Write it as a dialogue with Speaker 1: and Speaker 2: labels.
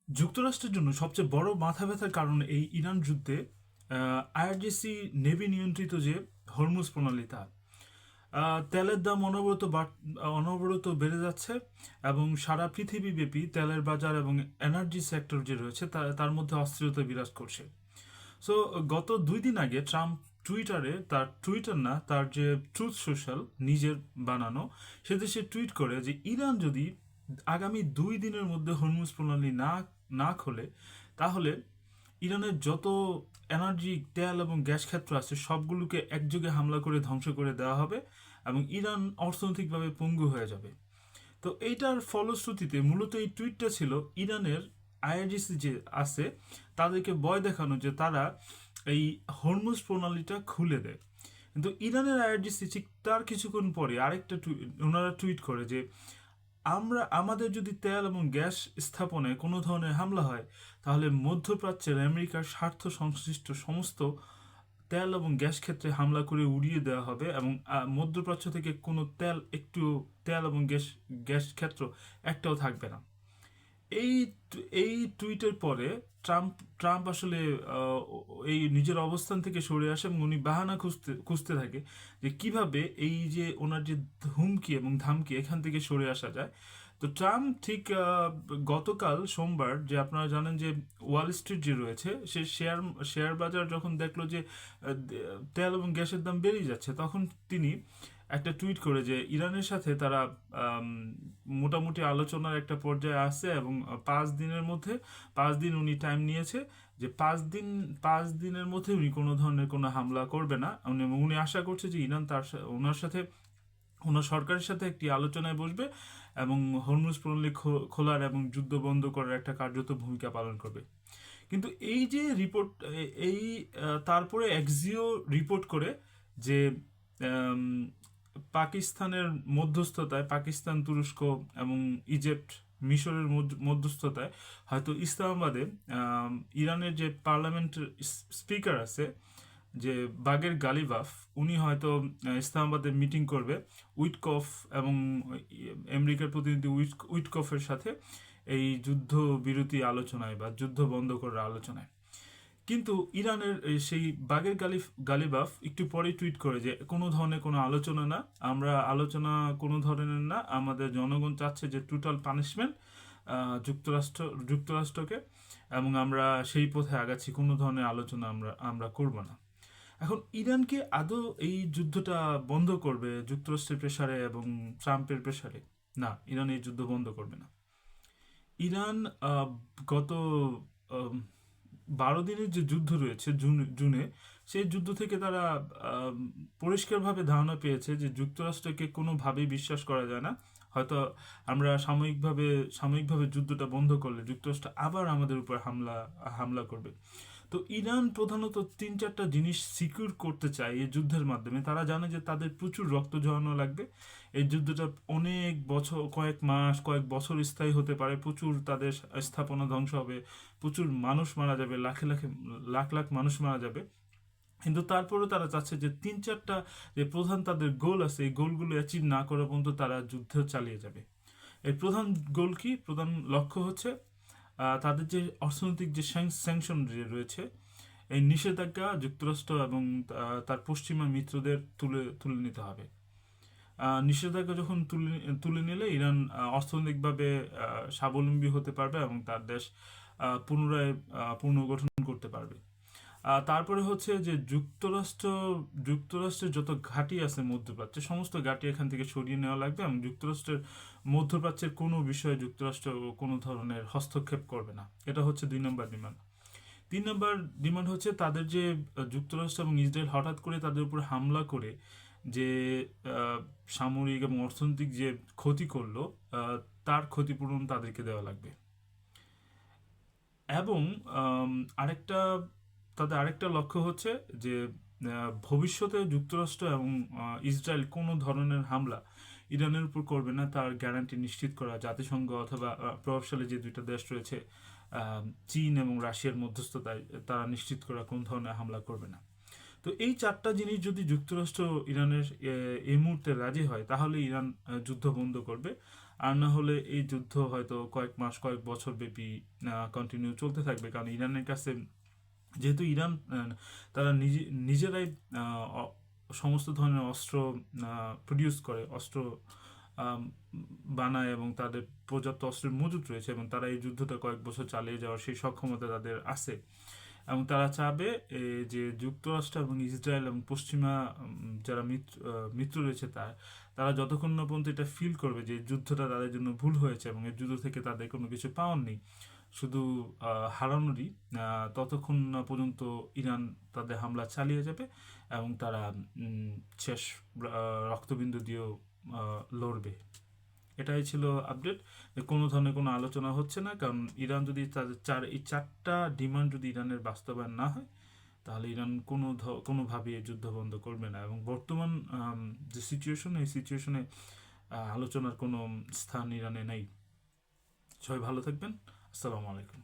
Speaker 1: যুক্তরাষ্ট্রের জন্য সবচেয়ে বড় মাথা ব্যথার কারণ এই ইরান যুদ্ধে আইআরজিসি নেভি নিয়ন্ত্রিত যে হরমুজ প্রণালী তা তেলের দাম অনবরত বেড়ে যাচ্ছে এবং সারা পৃথিবীব্যাপী তেলের বাজার এবং এনার্জি সেক্টর যে রয়েছে তার মধ্যে অস্থিরতা বিরাজ করছে। সো গত 2 দিন আগে ট্রাম্প টুইটারে, তার টুইটার না, তার যে ট্রুথ সোশ্যাল নিজের বানানো, সেতে সে টুইট করে যে ইরান যদি আগামী 2 দিনের মধ্যে হরমুজ প্রণালী না খোলে, তাহলে ইরানের যত এনার্জি, তেল এবং গ্যাস ক্ষেত্র আছে সবগুলোকে একযোগে হামলা করে ধ্বংস করে দেওয়া হবে এবং ইরান অর্থনৈতিকভাবে পঙ্গু হয়ে যাবে। তো এইটার ফলশ্রুতিতে মূলত এই টুইটটা ছিল ইরানের আইআরজিসি যে আছে তাদেরকে ভয় দেখানো যে তারা এই হরমুজ প্রণালীটা খুলে দেয়। কিন্তু ইরানের আইআরজিসি ঠিক তার কিছুক্ষণ পরে আরেকটা ওনারা টুইট করে যে আমাদের যদি তেল এবং গ্যাস স্থাপনায় কোনো ধরনের হামলা হয়, তাহলে মধ্যপ্রাচ্যের আমেরিকার স্বার্থ সংশ্লিষ্ট সমস্ত তেল এবং গ্যাস ক্ষেত্রে হামলা করে উড়িয়ে দেওয়া হবে এবং মধ্যপ্রাচ্য থেকে কোনো তেল এবং গ্যাস ক্ষেত্র একটাও থাকবে না। এই এই টুইটের পরে ট্রাম্প ট্রাম্প আসলে আহ, এই নিজের অবস্থান থেকে সরে আসে এবং উনি বাহানা খুঁজতে খুঁজতে থাকে যে কিভাবে এই যে ওনার যে হুমকি এবং ধামকি এখান থেকে সরে আসা যায়। তো ট্রাম্প ঠিক গতকাল সোমবার, যে আপনারা জানেন যে ওয়াল স্ট্রিট যে রয়েছে সে শেয়ার বাজার যখন দেখলো যে তেল এবং গ্যাসের দাম বেড়ে যাচ্ছে, তখন তিনি একটা টুইট করে যে ইরানের সাথে তারা আম, মোটামুটি আলোচনার একটা পর্যায়ে আসছে এবং 5 দিনের মধ্যে, 5 দিন উনি টাইম নিয়েছে, যে 5 দিনের মধ্যে উনি কোনো ধরনের কোনো হামলা করবে না। উনি আশা করছে যে ইরান ওনার সাথে, ওনার সরকারের সাথে একটি আলোচনায় বসবে এবং হরমুজ প্রণালী খোলার এবং যুদ্ধ বন্ধ করার একটা কার্যত ভূমিকা পালন করবে। কিন্তু এই যে রিপোর্ট, এই তারপরে এক্সিও রিপোর্ট করে যে আম, পাকিস্তানের মধ্যস্থতায়, পাকিস্তান, তুরস্ক এবং ইজিপ্ট, মিশরের মধ্যস্থতায় হয়তো ইসলামাবাদে ইরানের যে পার্লামেন্টের স্পিকার আছে, যে বাগের গালিবাফ, উনি হয়তো ইসলামাবাদে মিটিং করবে উইটকফ এবং আমেরিকার প্রতিনিধি উইটকফের সাথে এই যুদ্ধ বিরতি আলোচনায় বা যুদ্ধ বন্ধ করার আলোচনায়। কিন্তু ইরানের সেই বাগের গালিবাফ একটু পরে টুইট করে যে কোনো ধরনের কোনো আলোচনা না, আমরা আলোচনা কোনো ধরনের না, আমাদের জনগণ চাচ্ছে যে টোটাল পানিশমেন্ট যুক্তরাষ্ট্রকে, এবং আমরা সেই পথে আগাচ্ছি, কোনো ধরনের আলোচনা আমরা আমরা করব না। এখন ইরানকে আদৌ এই যুদ্ধটা বন্ধ করবে যুক্তরাষ্ট্রের প্রেসারে এবং ট্রাম্পের প্রেসারে? না, ইরান এই যুদ্ধ বন্ধ করবে না। ইরান গত আম, 12 দিনের যে যুদ্ধ রয়েছে জুনে, সেই যুদ্ধ থেকে তারা আম, পরিষ্কারভাবে ধারণা পেয়েছে যে যুক্তরাষ্ট্রকে কোনোভাবেই বিশ্বাস করা যায় না। হয়তো আমরা সাময়িকভাবে যুদ্ধটা বন্ধ করলে যুক্তরাষ্ট্র আবার আমাদের উপর হামলা হামলা করবে। তো ইরান প্রধানত 3-4টা জিনিস সিকিউর করতে চায় এই যুদ্ধের মাধ্যমে। তারা জানে যে তাদের প্রচুর রক্ত ঝরানো লাগবে, এই যুদ্ধটা অনেক বছর, কয়েক মাস, কয়েক বছর স্থায়ী হতে পারে, প্রচুর তাদের স্থাপনা ধ্বংস হবে, প্রচুর মানুষ মারা যাবে, লাখ লাখ মানুষ মারা যাবে। কিন্তু তারপরেও তারা চাচ্ছে যে 3-4টা যে প্রধান তাদের গোল আছে, এই গোলগুলো অ্যাচিভ না করা পর্যন্ত তারা যুদ্ধ চালিয়ে যাবে। এর প্রধান গোল কি, প্রধান লক্ষ্য হচ্ছে তাদের যে অর্থনৈতিক যে স্যাংশন যে রয়েছে, এই নিষেধাজ্ঞা যুক্তরাষ্ট্র এবং তার পশ্চিমা মিত্রদের তুলে তুলে নিতে হবে। নিষেধাজ্ঞা যখন তুলে নিলে ইরান অর্থনৈতিকভাবে স্বাবলম্বী হতে পারবে এবং তার দেশ পুনরায় পুনর্গঠন করতে পারবে। তারপরে হচ্ছে যে যুক্তরাষ্ট্রের যত ঘাঁটি আছে মধ্যপ্রাচ্যে, সমস্ত ঘাঁটি এখান থেকে সরিয়ে নেওয়া লাগবে এবং যুক্তরাষ্ট্রের মধ্যপ্রাচ্যের কোনো বিষয়ে যুক্তরাষ্ট্র কোনো ধরনের হস্তক্ষেপ করবে না। এটা হচ্ছে 2 নম্বর ডিমান্ড। 3 নম্বর ডিমান্ড হচ্ছে তাদের যে যুক্তরাষ্ট্র এবং ইসরায়েল হঠাৎ করে তাদের উপর হামলা করে যে সামরিক এবং অর্থনৈতিক যে ক্ষতি করলো, তার ক্ষতিপূরণ তাদেরকে দেওয়া লাগবে। এবং আম, আরেকটা তাদের আরেকটা লক্ষ্য হচ্ছে যে ভবিষ্যতে যুক্তরাষ্ট্র এবং ইসরায়েল কোনো ধরনের হামলা ইরানের উপর করবে না, তার গ্যারান্টি নিশ্চিত করা, জাতিসংঘ অথবা প্রভাবশালী যে 2টা দেশ রয়েছে চীন এবং রাশিয়ার মধ্যস্থতায়, তারা নিশ্চিত করা কোন ধরনের হামলা করবে না। তো এই 4টা জিনিস যদি যুক্তরাষ্ট্র ইরানের এই মুহূর্তে রাজি হয়, তাহলে ইরান যুদ্ধ বন্ধ করবে। আর না হলে এই যুদ্ধ হয়তো কয়েক মাস কয়েক বছর ব্যাপী কন্টিনিউ চলতে থাকবে, কারণ ইরানের কাছে যেহেতু ইরান তারা নিজেরাই সমস্ত ধরনের অস্ত্র প্রডিউস করে, অস্ত্র আম, বানায় এবং তাদের পর্যাপ্ত অস্ত্রের মজুত রয়েছে এবং তারা এই যুদ্ধটা কয়েক বছর চালিয়ে যাওয়ার সেই সক্ষমতা তাদের আছে। এবং তারা চাবে যে যুক্তরাষ্ট্র এবং ইসরায়েল এবং পশ্চিমা যারা মিত্র রয়েছে তারা যতক্ষণ না পর্যন্ত এটা ফিল করবে যে যুদ্ধটা তাদের জন্য ভুল হয়েছে এবং এই যুদ্ধ থেকে তাদের কোনো কিছু পাওয়ার নেই, শুধু হারানোরই, ততক্ষণ না পর্যন্ত ইরান তাদের হামলা চালিয়ে যাবে এবং তারা শেষ রক্তবিন্দু দিয়েও লড়বে। এটাই ছিল আপডেট। কোনো ধরনের কোনো আলোচনা হচ্ছে না, কারণ ইরান যদি তাদের এই চারটা ডিমান্ড যদি ইরানের বাস্তবায়ন না হয়, তাহলে ইরান কোনোভাবেই এই যুদ্ধ বন্ধ করবে না। এবং বর্তমান যে সিচুয়েশন, এই সিচুয়েশনে আলোচনার কোনো স্থান ইরানে নেই। সবাই ভালো থাকবেন। আসসালামু আলাইকুম।